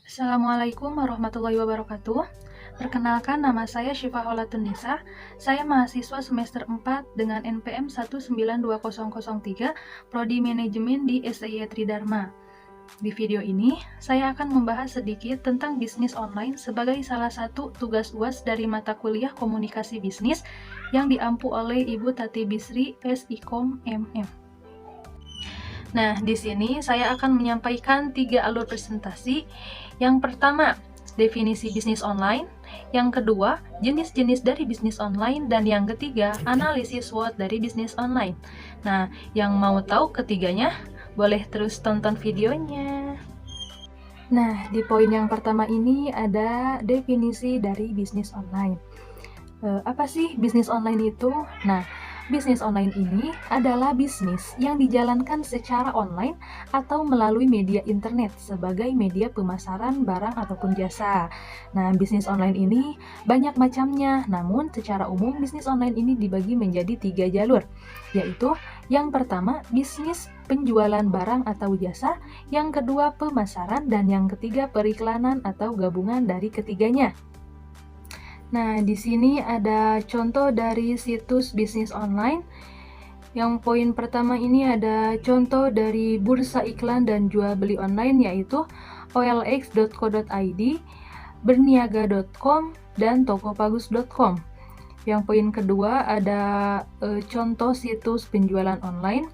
Assalamualaikum warahmatullahi wabarakatuh. Perkenalkan, nama saya Syifa Holatun Nisa. Saya mahasiswa semester 4 dengan NPM 192003, Prodi Manajemen di SIE Tridharma. Di video ini, saya akan membahas sedikit tentang bisnis online sebagai salah satu tugas UAS dari mata kuliah Komunikasi Bisnis yang diampu oleh Ibu Tati Bisri, SIKOM MM. Nah, di sini saya akan menyampaikan 3 alur presentasi. Yang pertama, definisi bisnis online. Yang kedua, jenis-jenis dari bisnis online. Dan yang ketiga, analisis SWOT dari bisnis online. Nah, yang mau tahu ketiganya, boleh terus tonton videonya. Nah, di poin yang pertama ini ada definisi dari bisnis online. Apa sih bisnis online itu? Nah, bisnis online ini adalah bisnis yang dijalankan secara online atau melalui media internet sebagai media pemasaran barang ataupun jasa. Nah, bisnis online ini banyak macamnya, namun secara umum bisnis online ini dibagi menjadi 3 jalur, yaitu yang pertama bisnis penjualan barang atau jasa, yang kedua pemasaran, dan yang ketiga periklanan atau gabungan dari ketiganya. Nah, di sini ada contoh dari situs bisnis online. Yang poin pertama ini ada contoh dari bursa iklan dan jual beli online, yaitu olx.co.id, berniaga.com, dan tokobagus.com. Yang poin kedua ada contoh situs penjualan online.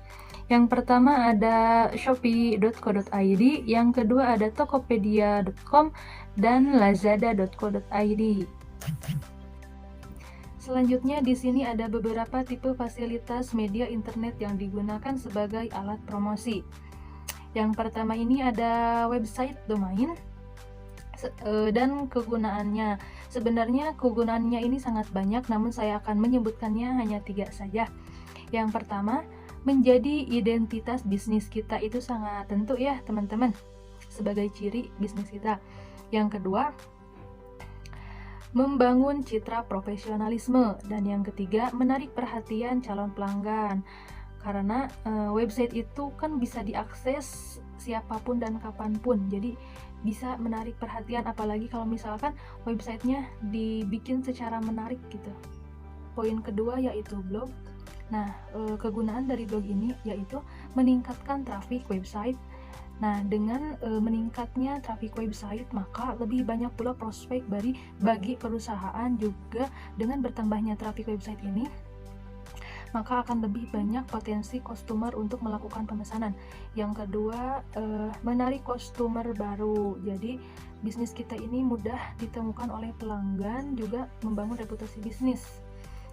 Yang pertama ada shopee.co.id, yang kedua ada tokopedia.com, dan lazada.co.id. Selanjutnya di sini ada beberapa tipe fasilitas media internet yang digunakan sebagai alat promosi. Yang pertama ini ada website domain dan kegunaannya. Sebenarnya kegunaannya ini sangat banyak, namun saya akan menyebutkannya hanya 3 saja. Yang pertama, menjadi identitas bisnis kita itu sangat tentu ya teman-teman, sebagai ciri bisnis kita. Yang kedua, membangun citra profesionalisme, dan yang ketiga menarik perhatian calon pelanggan, karena website itu kan bisa diakses siapapun dan kapanpun, jadi bisa menarik perhatian, apalagi kalau misalkan websitenya dibikin secara menarik gitu. Poin kedua yaitu blog. Nah, kegunaan dari blog ini yaitu meningkatkan trafik website. Nah, dengan meningkatnya trafik website, maka lebih banyak pula prospek bagi perusahaan. Juga dengan bertambahnya trafik website ini, maka akan lebih banyak potensi customer untuk melakukan pemesanan. Yang kedua, menarik customer baru. Jadi, bisnis kita ini mudah ditemukan oleh pelanggan, juga membangun reputasi bisnis.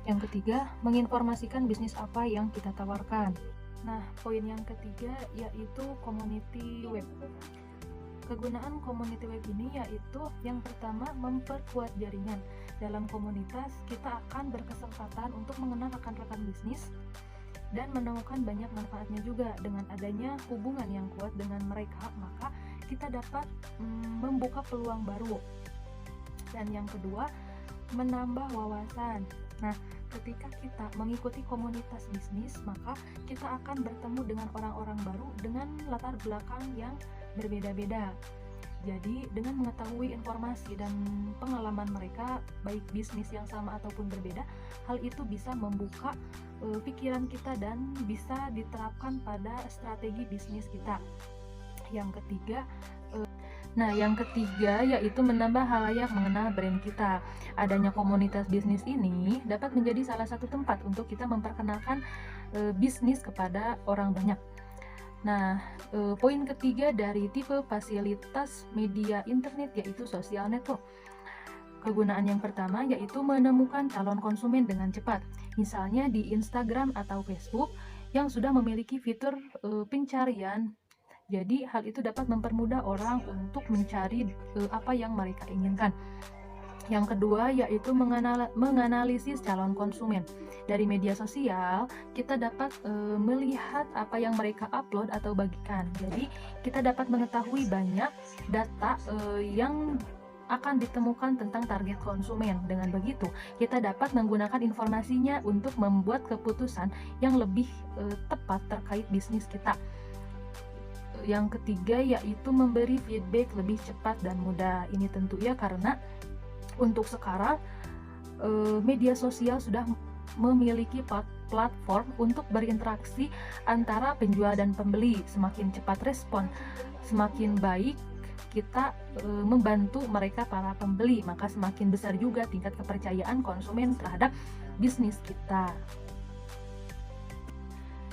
Yang ketiga, menginformasikan bisnis apa yang kita tawarkan. Nah, poin yang ketiga yaitu community web. Kegunaan community web ini yaitu yang pertama, memperkuat jaringan. Dalam komunitas, kita akan berkesempatan untuk mengenal rekan-rekan bisnis dan menemukan banyak manfaatnya juga. Dengan adanya hubungan yang kuat dengan mereka, maka kita dapat membuka peluang baru. Dan yang kedua, menambah wawasan. Nah, ketika kita mengikuti komunitas bisnis, maka kita akan bertemu dengan orang-orang baru dengan latar belakang yang berbeda-beda. Jadi, dengan mengetahui informasi dan pengalaman mereka, baik bisnis yang sama ataupun berbeda, hal itu bisa membuka pikiran kita dan bisa diterapkan pada strategi bisnis kita. Yang ketiga yaitu menambah halayak mengenal brand kita. Adanya komunitas bisnis ini dapat menjadi salah satu tempat untuk kita memperkenalkan bisnis kepada orang banyak. Nah, poin ketiga dari tipe fasilitas media internet yaitu social network. Kegunaan yang pertama yaitu menemukan calon konsumen dengan cepat. Misalnya di Instagram atau Facebook yang sudah memiliki fitur pencarian. Jadi hal itu dapat mempermudah orang untuk mencari apa yang mereka inginkan. Yang kedua yaitu menganalisis calon konsumen. Dari media sosial, kita dapat melihat apa yang mereka upload atau bagikan. Jadi kita dapat mengetahui banyak data yang akan ditemukan tentang target konsumen. Dengan begitu, kita dapat menggunakan informasinya untuk membuat keputusan yang lebih tepat terkait bisnis kita. Yang ketiga yaitu memberi feedback lebih cepat dan mudah. Ini tentu ya karena untuk sekarang media sosial sudah memiliki platform untuk berinteraksi antara penjual dan pembeli. Semakin cepat respon, semakin baik kita membantu mereka para pembeli, maka semakin besar juga tingkat kepercayaan konsumen terhadap bisnis kita.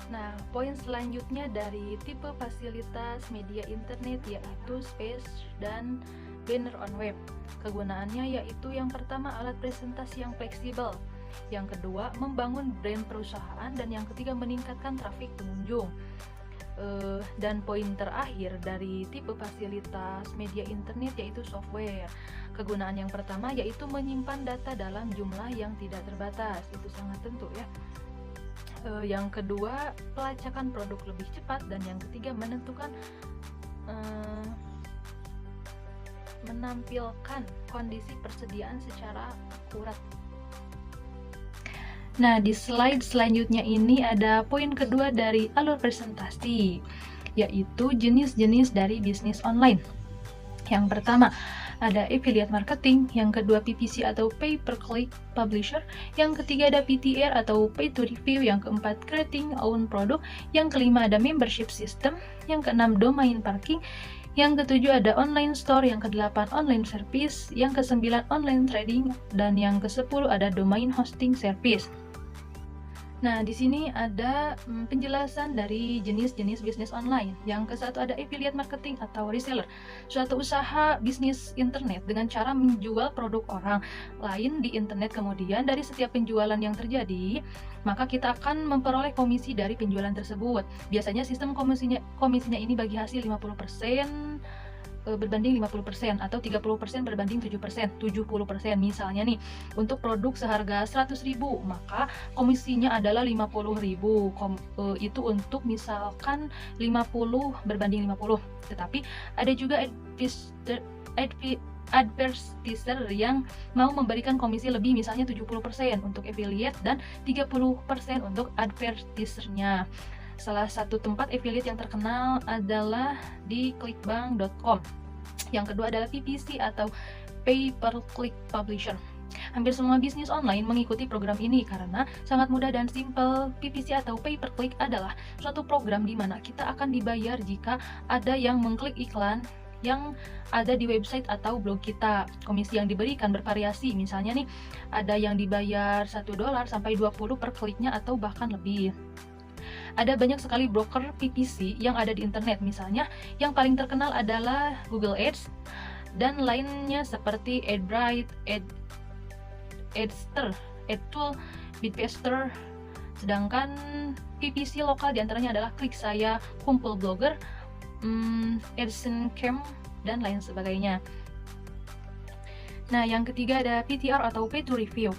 Nah, poin selanjutnya dari tipe fasilitas media internet yaitu space dan banner on web. Kegunaannya yaitu yang pertama alat presentasi yang fleksibel, yang kedua membangun brand perusahaan, dan yang ketiga meningkatkan trafik pengunjung. Dan poin terakhir dari tipe fasilitas media internet yaitu software. Kegunaan yang pertama yaitu menyimpan data dalam jumlah yang tidak terbatas, itu sangat tentu ya. Yang kedua pelacakan produk lebih cepat, dan yang ketiga menampilkan kondisi persediaan secara akurat. Nah, di slide selanjutnya ini ada poin kedua dari alur presentasi, yaitu jenis-jenis dari bisnis online. Yang pertama, ada affiliate marketing, yang kedua PPC atau pay per click publisher, yang ketiga ada PTR atau pay to review, yang keempat creating own product, yang kelima ada membership system, yang keenam domain parking, yang ketujuh ada online store, yang kedelapan online service, yang kesembilan online trading, dan yang kesepuluh ada domain hosting service. Nah, di sini ada penjelasan dari jenis-jenis bisnis online. Yang ke-1 ada affiliate marketing atau reseller, suatu usaha bisnis internet dengan cara menjual produk orang lain di internet. Kemudian dari setiap penjualan yang terjadi, maka kita akan memperoleh komisi dari penjualan tersebut. Biasanya sistem komisinya ini bagi hasil 50% berbanding 50% atau 30% berbanding 7%, 70%. Misalnya nih, untuk produk seharga 100.000, maka komisinya adalah 50.000. Itu untuk misalkan 50 berbanding 50. Tetapi ada juga advertiser yang mau memberikan komisi lebih, misalnya 70% untuk affiliate dan 30% untuk advertisernya. Salah satu tempat affiliate yang terkenal adalah di clickbank.com. Yang kedua adalah PPC atau pay per click publisher. Hampir semua bisnis online mengikuti program ini karena sangat mudah dan simple. PPC atau pay per click adalah suatu program di mana kita akan dibayar jika ada yang mengklik iklan yang ada di website atau blog kita. Komisi yang diberikan bervariasi, misalnya nih ada yang dibayar $1 sampai 20 per kliknya atau bahkan lebih. Ada banyak sekali broker PPC yang ada di internet, misalnya yang paling terkenal adalah Google Ads dan lainnya seperti AdBright, Adster, AdTool, Bidpaster. Sedangkan PPC lokal diantaranya adalah Kliksaya, Kumpul Blogger, AdSense, dan lain sebagainya. Nah, yang ketiga ada PTR atau pay to review,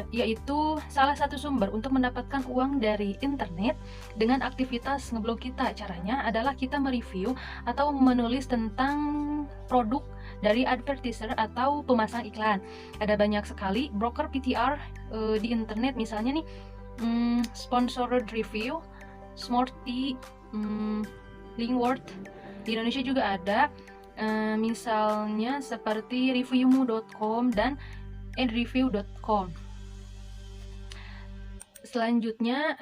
yaitu salah satu sumber untuk mendapatkan uang dari internet dengan aktivitas ngeblog kita. Caranya adalah kita mereview atau menulis tentang produk dari advertiser atau pemasang iklan. Ada banyak sekali broker PTR di internet, misalnya nih Sponsored Review, Smarty, Linkworth. Di Indonesia juga ada, misalnya seperti reviewmu.com dan adreview.com. Selanjutnya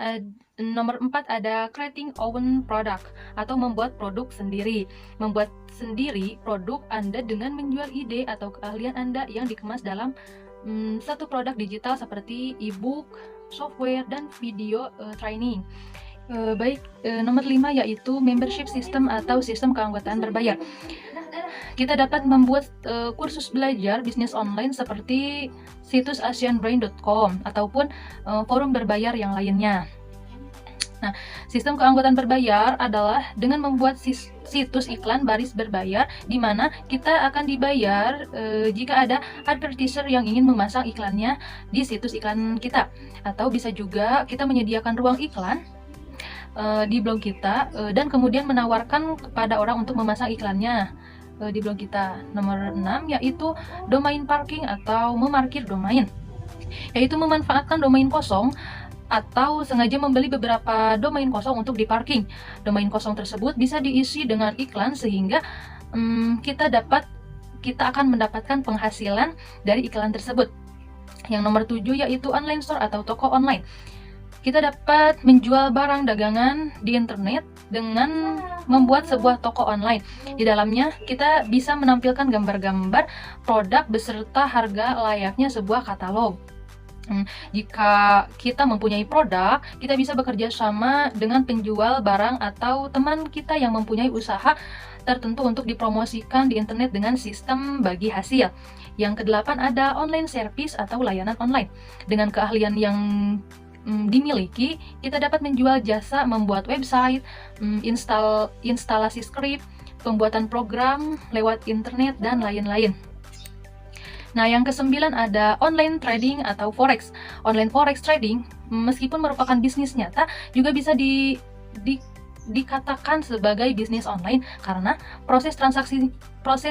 nomor 4 ada creating own product atau membuat produk sendiri. Membuat sendiri produk Anda dengan menjual ide atau keahlian Anda yang dikemas dalam satu produk digital seperti e-book, software, dan video training. Nomor 5 yaitu membership system atau sistem keanggotaan berbayar. Kita dapat membuat kursus belajar bisnis online seperti situs asianbrain.com ataupun forum berbayar yang lainnya. Nah, sistem keanggotaan berbayar adalah dengan membuat situs iklan baris berbayar di mana kita akan dibayar jika ada advertiser yang ingin memasang iklannya di situs iklan kita. Atau bisa juga kita menyediakan ruang iklan di blog kita dan kemudian menawarkan kepada orang untuk memasang iklannya di blog kita. Nomor 6 yaitu domain parking atau memarkir domain, yaitu memanfaatkan domain kosong atau sengaja membeli beberapa domain kosong untuk diparking. Domain kosong tersebut bisa diisi dengan iklan sehingga kita akan mendapatkan penghasilan dari iklan tersebut. Yang nomor 7 yaitu online store atau toko online. Kita dapat menjual barang dagangan di internet dengan membuat sebuah toko online. Di dalamnya kita bisa menampilkan gambar-gambar produk beserta harga layaknya sebuah katalog. Jika kita mempunyai produk, kita bisa bekerja sama dengan penjual barang atau teman kita yang mempunyai usaha tertentu untuk dipromosikan di internet dengan sistem bagi hasil. Yang kedelapan ada online service atau layanan online. Dengan keahlian yang dimiliki, kita dapat menjual jasa membuat website, instalasi skrip, pembuatan program lewat internet, dan lain-lain. Nah, yang kesembilan ada online trading atau forex. Online forex trading, meskipun merupakan bisnis nyata, juga bisa dikatakan sebagai bisnis online karena proses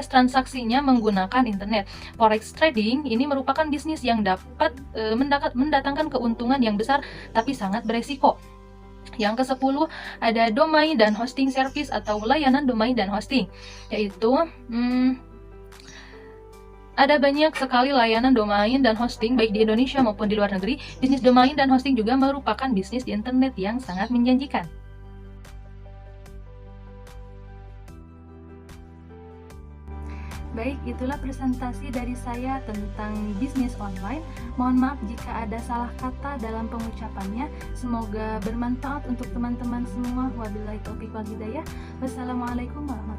transaksinya menggunakan internet. Forex trading ini merupakan bisnis yang dapat mendatangkan keuntungan yang besar tapi sangat beresiko. Yang ke-10 ada domain dan hosting service atau layanan domain dan hosting, yaitu ada banyak sekali layanan domain dan hosting baik di Indonesia maupun di luar negeri. Bisnis domain dan hosting juga merupakan bisnis di internet yang sangat menjanjikan. Baik, itulah presentasi dari saya tentang bisnis online. Mohon maaf jika ada salah kata dalam pengucapannya. Semoga bermanfaat untuk teman-teman semua. Wabillahi taufiq wal hidayah. Wassalamualaikum warahmatullahi wabarakatuh.